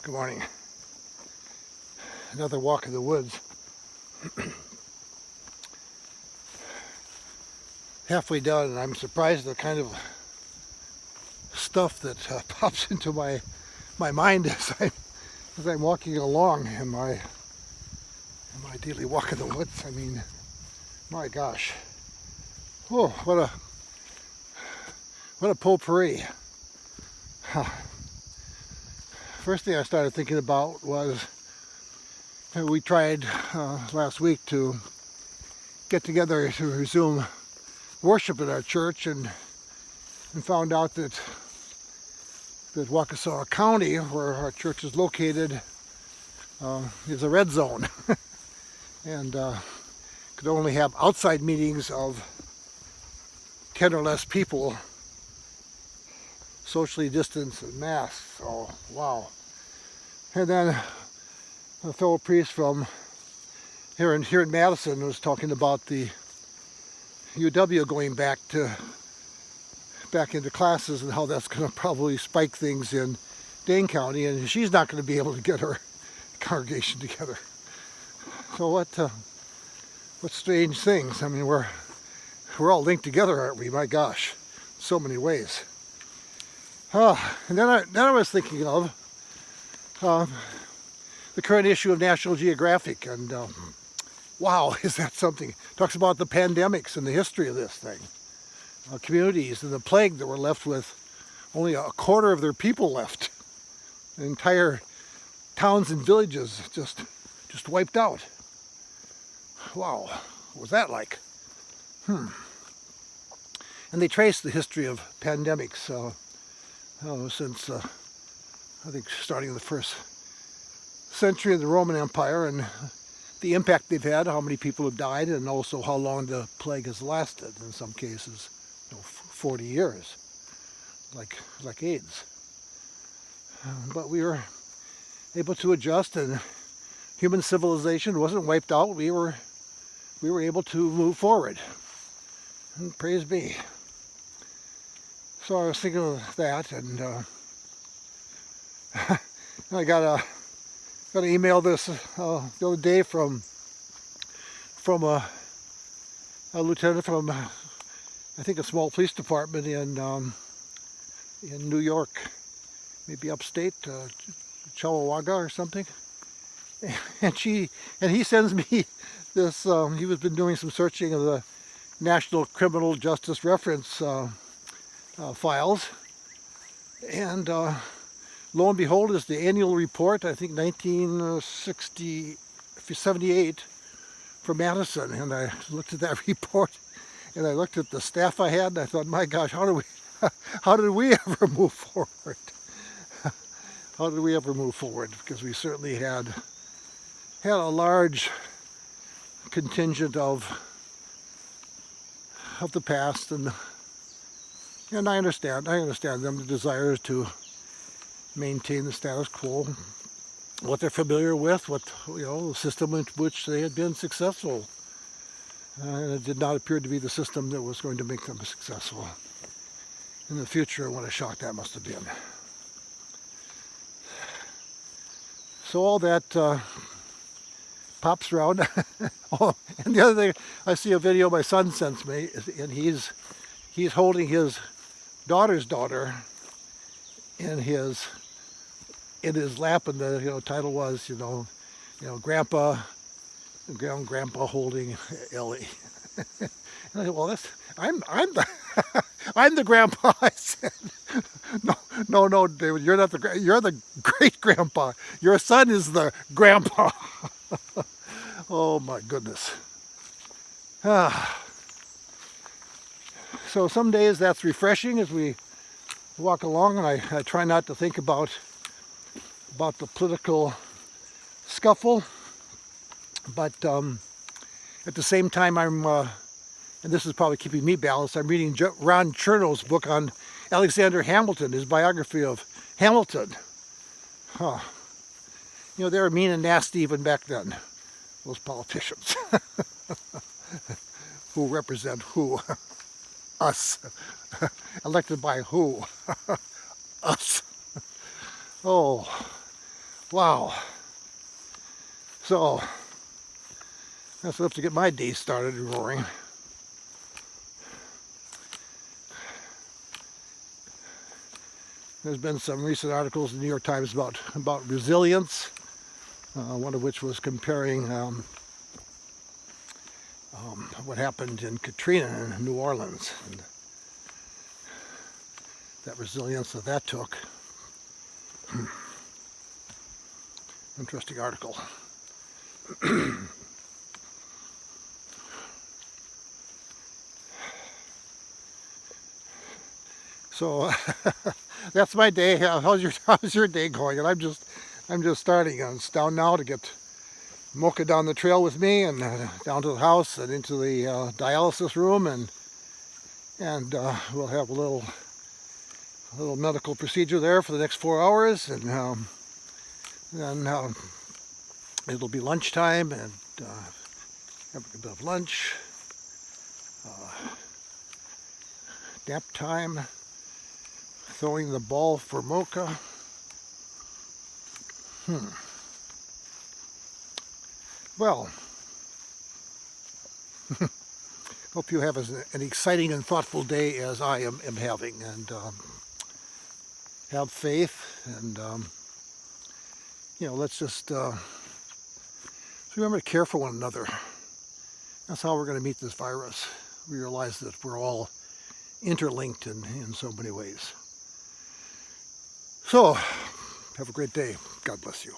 Good morning. Another walk in the woods. Halfway done, and I'm surprised at the kind of stuff that pops into my mind as I'm walking along in my daily walk in the woods. I mean, my gosh. Oh, what a potpourri. Huh. First thing I started thinking about was we tried last week to get together to resume worship at our church, and found out that Waukesha County, where our church is located, is a red zone, and could only have outside meetings of 10 or less people, socially distanced and masked. So wow. And then a fellow priest from here in Madison was talking about the UW going back into classes and how that's going to probably spike things in Dane County, and she's not going to be able to get her congregation together. So what strange things. I mean, we're all linked together, aren't we? My gosh, so many ways. And then I was thinking of the current issue of National Geographic, and wow, is that something? It talks about the pandemics and the history of this thing. Communities and the plague that were left with only a quarter of their people left. The entire towns and villages just wiped out. Wow, what was that like? And they trace the history of pandemics since I think starting in the first century of the Roman Empire, and the impact they've had, how many people have died, and also how long the plague has lasted. In some cases, 40 years, like AIDS. But we were able to adjust, and human civilization wasn't wiped out. We were able to move forward, and praise be. So I was thinking of that, and I got an email this the other day from a lieutenant from I think a small police department in New York, maybe upstate, Chawawanga or something. And he sends me this. He was been doing some searching of the National Criminal Justice Reference files, and lo and behold, is the annual report, I think 1978, for Madison. And I looked at that report, and I looked at the staff I had, and I thought, my gosh, how did we ever move forward? How did we ever move forward? Because we certainly had a large contingent of the past, and I understand them, the desire to maintain the status quo, what they're familiar with, the system in which they had been successful. And it did not appear to be the system that was going to make them successful in the future. What a shock that must have been. So all that pops around. Oh, and the other thing, I see a video my son sends me, and he's holding his daughter's daughter in his lap, and the title was Grandpa holding Ellie. And I said, well, I'm the I'm the grandpa. I said, no, David, you're not you're the great grandpa. Your son is the grandpa. Oh my goodness. So some days that's refreshing as we walk along, and I try not to think about the political scuffle, but at the same time I'm, and this is probably keeping me balanced, I'm reading Ron Chernow's book on Alexander Hamilton, his biography of Hamilton. They were mean and nasty even back then, those politicians. Who represent who? Us. Elected by who? Us. Oh, Wow. So that's enough to get my day started roaring. There's been some recent articles in the New York Times about resilience, one of which was comparing what happened in Katrina in New Orleans, and that resilience that took. Interesting article. So that's my day. How's your day going? And I'm just starting. I'm down now to get Mocha down the trail with me, and down to the house and into the dialysis room, and we'll have a little medical procedure there for the next 4 hours, and then it'll be lunchtime, and have a bit of lunch, nap time, throwing the ball for Mocha. Well, hope you have an exciting and thoughtful day as I am having, and have faith, and let's just remember to care for one another. That's how we're going to meet this virus. We realize that we're all interlinked in so many ways. So, have a great day. God bless you.